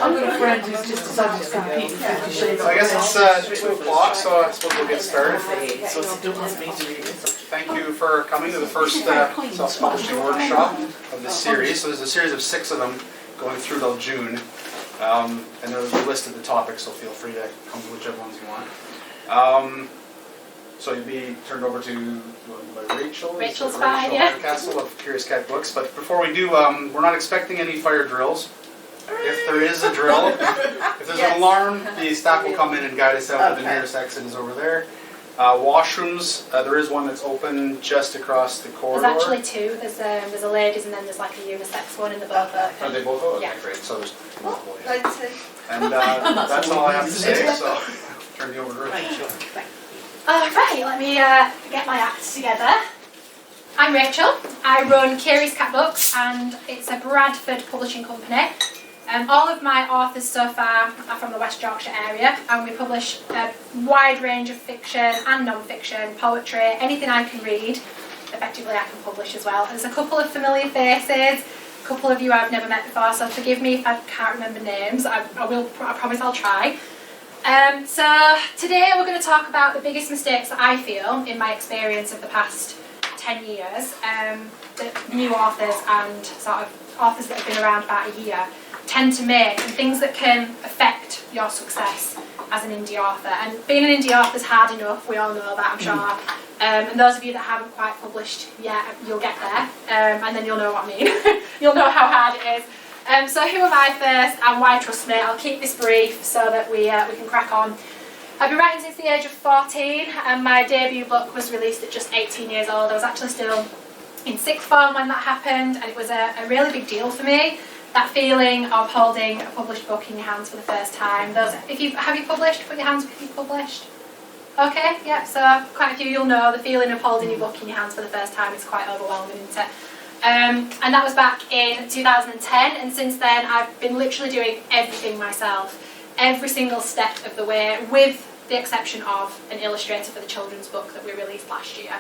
I've got a friend who's just decided to compete in 50 Shades. So I guess it's 2 o'clock, so I suppose we'll get started. Thank you for coming to the first self-publishing workshop of this series. So there's a series of 6 of them going through till June. And there's a list of the topics, so feel free to come to whichever ones you want. So you'll be turned over to by Rachael. Rachel's fine, yeah. Castle of Curious Cat Books. But before we do, we're not expecting any fire drills. If there is a drill, if there's an alarm, the staff will come in and guide us out. The nearest exit is over there. Washrooms, there is one that's open just across the corridor. There's actually 2. There's a ladies and then there's like a unisex one in the both open. Are they both open? Yeah. Okay, great. So there's multiple. And And that's all I have to say, so turn you over to Rachel. Right, let me get my act together. I'm Rachel. I run Curious Cat Books and it's a Bradford publishing company. All of my authors so far are from the West Yorkshire area, and we publish a wide range of fiction and non-fiction, poetry, anything I can read, effectively I can publish as well. There's a couple of familiar faces, a couple of you I've never met before, so forgive me if I can't remember names. I promise I'll try. So today we're going to talk about the biggest mistakes that I feel in my experience of the past 10 years, that new authors and sort of authors that have been around about a year tend to make, and things that can affect your success as an indie author. And being an indie author is hard enough, we all know that, I'm sure. And those of you that haven't quite published yet, you'll get there, and then you'll know what I mean. You'll know how hard it is. So who am I first, and why trust me? I'll keep this brief so that we can crack on. I've been writing since the age of 14, and my debut book was released at just 18 years old. I was actually still in sixth form when that happened, and it was a really big deal for me. That feeling of holding a published book in your hands for the first time. Have you published? Put your hands up if you've published. Okay, yeah, so quite a few you'll know the feeling of holding your book in your hands for the first time is quite overwhelming, isn't it? And that was back in 2010, and since then I've been literally doing everything myself, every single step of the way, with the exception of an illustrator for the children's book that we released last year.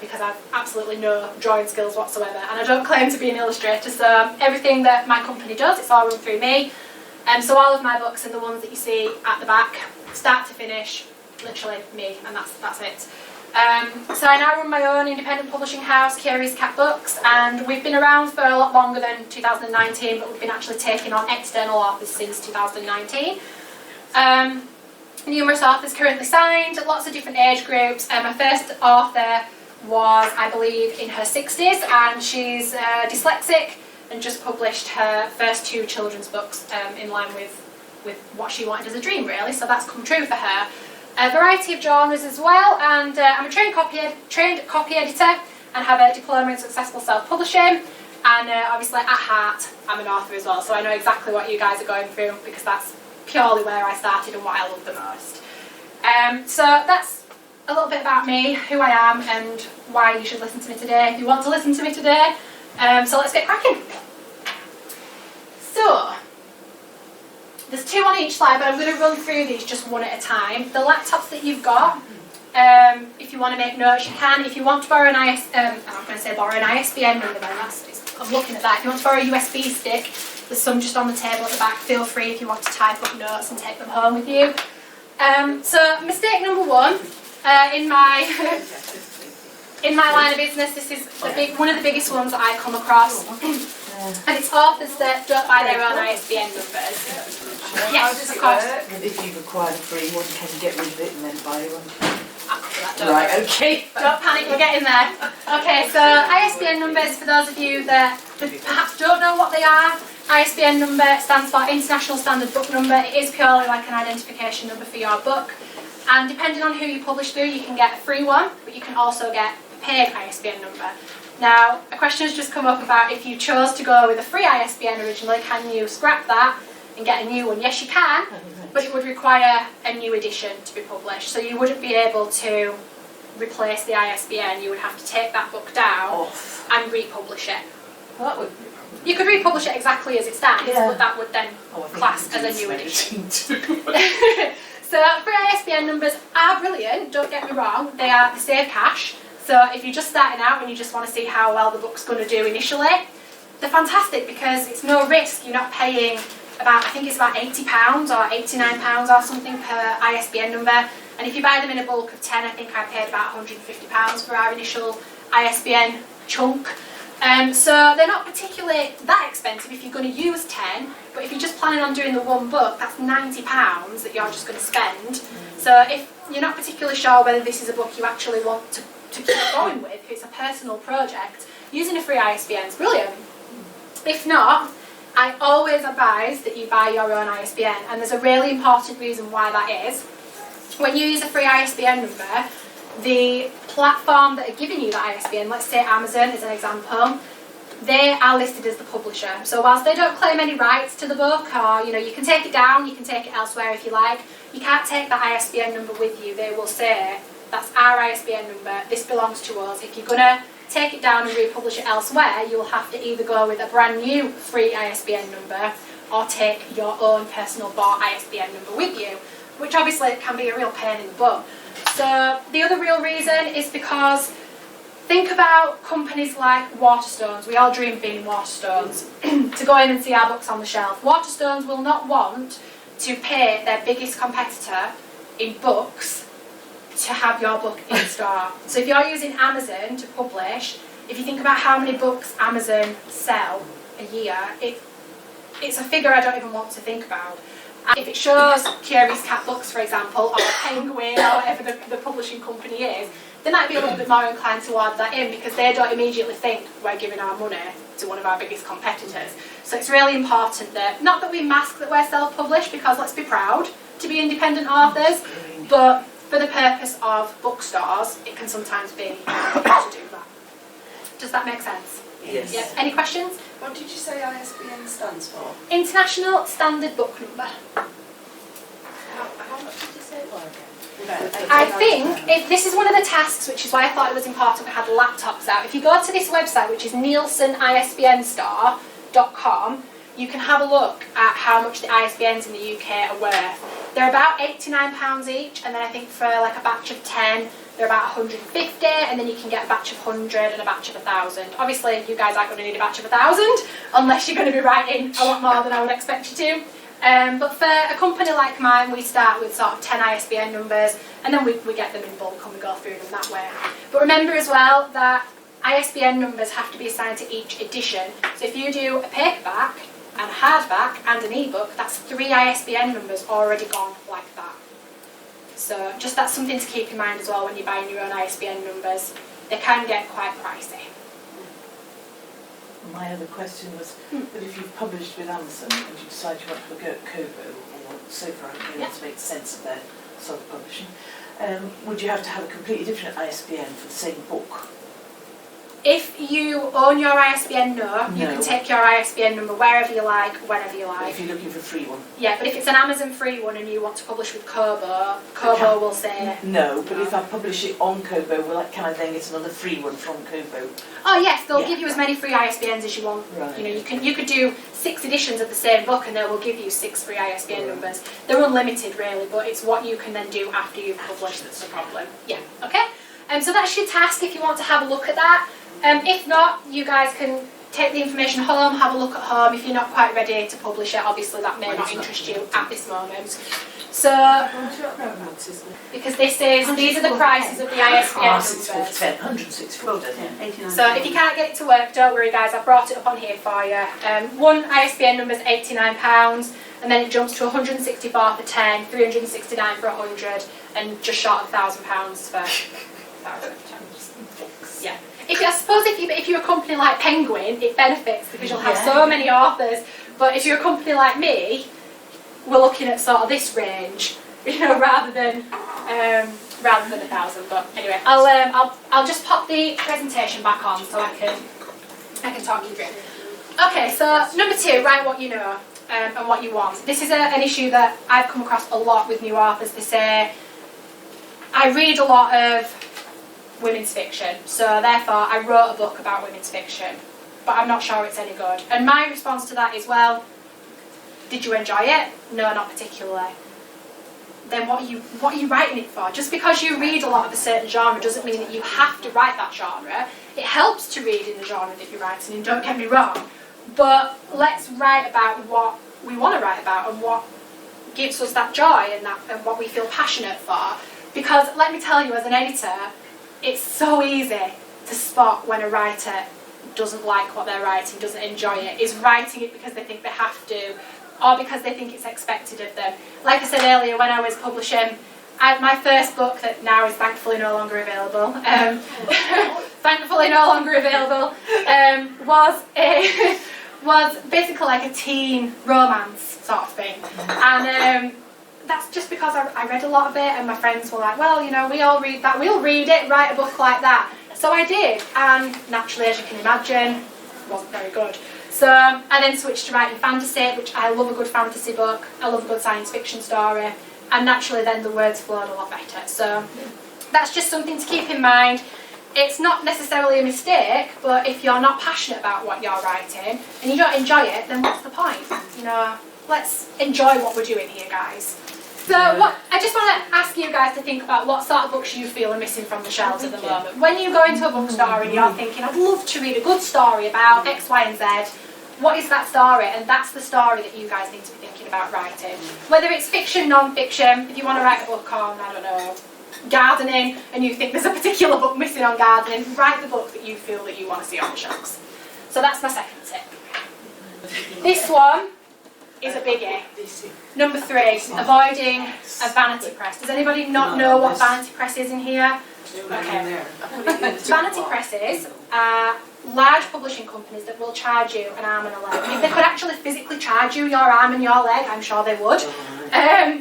Because I've absolutely no drawing skills whatsoever, and I don't claim to be an illustrator, so everything that my company does, it's all run through me. So all of my books are the ones that you see at the back, start to finish, literally me, and that's it. So I now run my own independent publishing house, Curious Cat Books, and we've been around for a lot longer than 2019, but we've been actually taking on external authors since 2019. Numerous authors currently signed, lots of different age groups. My first author was, I believe, in her 60s, and she's dyslexic and just published her first 2 children's books in line with what she wanted as a dream, really, so that's come true for her. A variety of genres as well, and I'm a trained copy editor and have a diploma in successful self-publishing, and obviously at heart I'm an author as well, so I know exactly what you guys are going through because that's purely where I started and what I love the most. So that's a little bit about me, who I am, and why you should listen to me today if you want to listen to me today. So let's get cracking. So, there's 2 on each slide, but I'm going to run through these just one at a time. The laptops that you've got, if you want to make notes, you can. If you want to borrow an ISBN number, then I'm looking at that. If you want to borrow a USB stick, there's some just on the table at the back. Feel free if you want to type up notes and take them home with you. So, mistake number 1. In my line of business, this is one of the biggest ones that I come across, and it's authors that don't buy their own ISBN numbers. Yes, of course. If you've acquired a free one, can you get rid of it and then buy one? I'll cover that, don't Right, worry. okay. Don't panic, we're getting there. Okay, so ISBN numbers, for those of you that perhaps don't know what they are, ISBN number stands for International Standard Book Number. It is purely like an identification number for your book. And depending on who you publish through, you can get a free one, but you can also get a paid ISBN number. Now, a question has just come up about if you chose to go with a free ISBN originally, can you scrap that and get a new one? Yes, you can, but it would require a new edition to be published. So you wouldn't be able to replace the ISBN, you would have to take that book down and republish it. Well, that would You could republish it exactly as it stands, but that would then class as a new edition. So free ISBN numbers are brilliant, don't get me wrong, they save cash. So if you're just starting out and you just want to see how well the book's going to do initially, they're fantastic because it's no risk, you're not paying about, I think it's about £80 or £89 or something per ISBN number. And if you buy them in a bulk of 10, I think I paid about £150 for our initial ISBN chunk. So they're not particularly that expensive if you're going to use 10, but if you're just planning on doing the one book, that's £90 that you're just going to spend. So if you're not particularly sure whether this is a book you actually want to keep going with, if it's a personal project, using a free ISBN is brilliant. If not, I always advise that you buy your own ISBN, and there's a really important reason why that is. When you use a free ISBN number, the platform that are giving you the ISBN, let's say Amazon as an example, they are listed as the publisher. So whilst they don't claim any rights to the book, or you can take it down, you can take it elsewhere if you like, you can't take that ISBN number with you. They will say, that's our ISBN number, this belongs to us. If you're going to take it down and republish it elsewhere, you'll have to either go with a brand new free ISBN number or take your own personal bought ISBN number with you, which obviously can be a real pain in the butt. So the other real reason is because think about companies like Waterstones. We all dream of being Waterstones, to go in and see our books on the shelf. Waterstones will not want to pay their biggest competitor in books to have your book in store. So if you're using Amazon to publish, if you think about how many books Amazon sell a year, it's a figure I don't even want to think about. And if it shows Curious Cat Books, for example, or Penguin, or whatever the publishing company is, they might be a little bit more inclined to add that in because they don't immediately think we're giving our money to one of our biggest competitors. So it's really important that, not that we mask that we're self-published, because let's be proud to be independent authors, but for the purpose of bookstores, it can sometimes be hard to do that. Does that make sense? Yes. Yeah. Any questions? What did you say ISBN stands for? International Standard Book Number. How much did you say it was again? I think this is one of the tasks, which is why I thought it was important we had laptops out. If you go to this website, which is nielsenisbnstore.com, you can have a look at how much the ISBNs in the UK are worth. They're about £89 each, and then I think for like a batch of 10, they're about 150, and then you can get a batch of 100 and a batch of 1,000. Obviously, you guys aren't going to need a batch of 1,000, unless you're going to be writing a lot more than I would expect you to. But for a company like mine, we start with sort of 10 ISBN numbers, and then we get them in bulk and we go through them that way. But remember as well that ISBN numbers have to be assigned to each edition. So if you do a paperback, and a hardback, and an ebook, that's 3 ISBN numbers already gone like that. So just that's something to keep in mind as well when you're buying your own ISBN numbers. They can get quite pricey. My other question was that if you've published with Amazon and you decide you want to go at Kobo or so far to make sense of their self-publishing, would you have to have a completely different ISBN for the same book? If you own your ISBN, you can take your ISBN number wherever you like, whenever you like. But if you're looking for a free one? Yeah, but if it's an Amazon free one and you want to publish with Kobo, Kobo will say... No, but if I publish it on Kobo, can I then get another free one from Kobo? Oh yes, they'll give you as many free ISBNs as you want. Right. You could do 6 editions of the same book and they will give you 6 free ISBN numbers. They're unlimited really, but it's what you can then do after you've published that's the problem. Yeah, okay? So that's your task if you want to have a look at that. If not, you guys can take the information home, have a look at home. If you're not quite ready to publish it, obviously that may not interest you at this moment. So, because these are the prices of the ISBN numbers. So if you can't get it to work, don't worry guys, I've brought it up on here for you. One ISBN number is £89, and then it jumps to £164 for 10, £369 for 100, and just short of £1,000 for 1,000. Yeah. I suppose if you're a company like Penguin, it benefits because you'll have so many authors. But if you're a company like me, we're looking at sort of this range, rather than 1,000. But anyway, I'll just pop the presentation back on so I can talk you through. Okay, so number 2, write what you know and what you want. This is an issue that I've come across a lot with new authors. They say, I read a lot of women's fiction, so therefore I wrote a book about women's fiction, but I'm not sure it's any good. And my response to that is, well, did you enjoy it? No, not particularly. Then what are you writing it for? Just because you read a lot of a certain genre doesn't mean that you have to write that genre. It helps to read in the genre that you're writing in, don't get me wrong, but let's write about what we want to write about and what gives us that joy and what we feel passionate for. Because let me tell you, as an editor, it's so easy to spot when a writer doesn't like what they're writing, doesn't enjoy it, is writing it because they think they have to, or because they think it's expected of them. Like I said earlier, when I was publishing my first book, that now is thankfully no longer available, was basically like a teen romance sort of thing. And that's just because I read a lot of it, and my friends were like, well, you know, we all read that, we'll read it, write a book like that. So I did, and naturally, as you can imagine, it wasn't very good. So I then switched to writing fantasy, which I love a good fantasy book, I love a good science fiction story, and naturally then the words flowed a lot better. So that's just something to keep in mind. It's not necessarily a mistake, but if you're not passionate about what you're writing and you don't enjoy it, then what's the point? You know, let's enjoy what we're doing here, guys. So I just want to ask you guys to think about what sort of books you feel are missing from the shelves at the moment. When you go into a bookstore and you're thinking, I'd love to read a good story about X, Y and Z, what is that story? And that's the story that you guys need to be thinking about writing. Whether it's fiction, non-fiction, if you want to write a book on, I don't know, gardening, and you think there's a particular book missing on gardening, write the book that you feel that you want to see on the shelves. So that's my second tip. This one is a biggie. Number 3, avoiding a vanity press. Does anybody not know what vanity press is in here? Okay. Vanity presses are large publishing companies that will charge you an arm and a leg. If they could actually physically charge you your arm and your leg, I'm sure they would.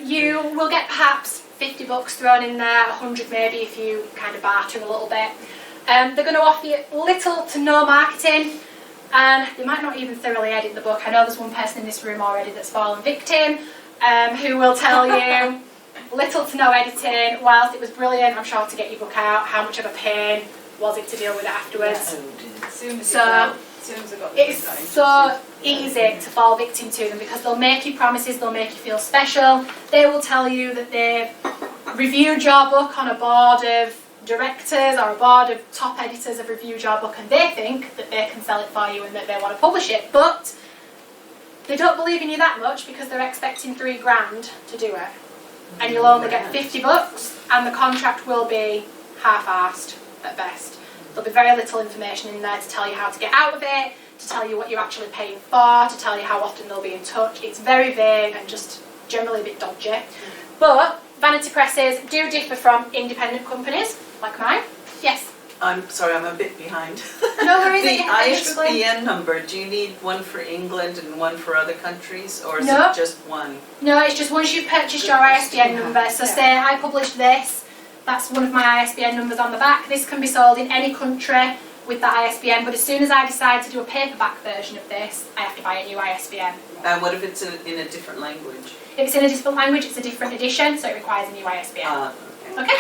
You will get perhaps 50 books thrown in there, 100 maybe if you kind of barter a little bit. They're going to offer you little to no marketing, and they might not even thoroughly edit the book. I know there's one person in this room already that's fallen victim, who will tell you little to no editing. Whilst it was brilliant, I'm sure, to get your book out, how much of a pain was it to deal with it afterwards? So it's so easy to fall victim to them because they'll make you promises, they'll make you feel special. They will tell you that they've reviewed your book on a board of directors or a board of top editors have reviewed your book, and they think that they can sell it for you and that they want to publish it, but they don't believe in you that much because they're expecting £3,000 to do it, and you'll only get 50 books, and the contract will be half-arsed at best. There'll be very little information in there to tell you how to get out of it, to tell you what you're actually paying for, to tell you how often they'll be in touch. It's very vague and just generally a bit dodgy. But vanity presses do differ from independent companies like mine. Yes? I'm sorry, I'm a bit behind. No worries. The ISBN number, do you need one for England and one for other countries, or is No. it just one? No, it's just once you've purchased your ISBN number. So say I published this, that's one of my ISBN numbers on the back. This can be sold in any country with that ISBN, but as soon as I decide to do a paperback version of this, I have to buy a new ISBN. And what if it's in a different language? If it's in a different language, it's a different edition, so it requires a new ISBN. Okay. Okay?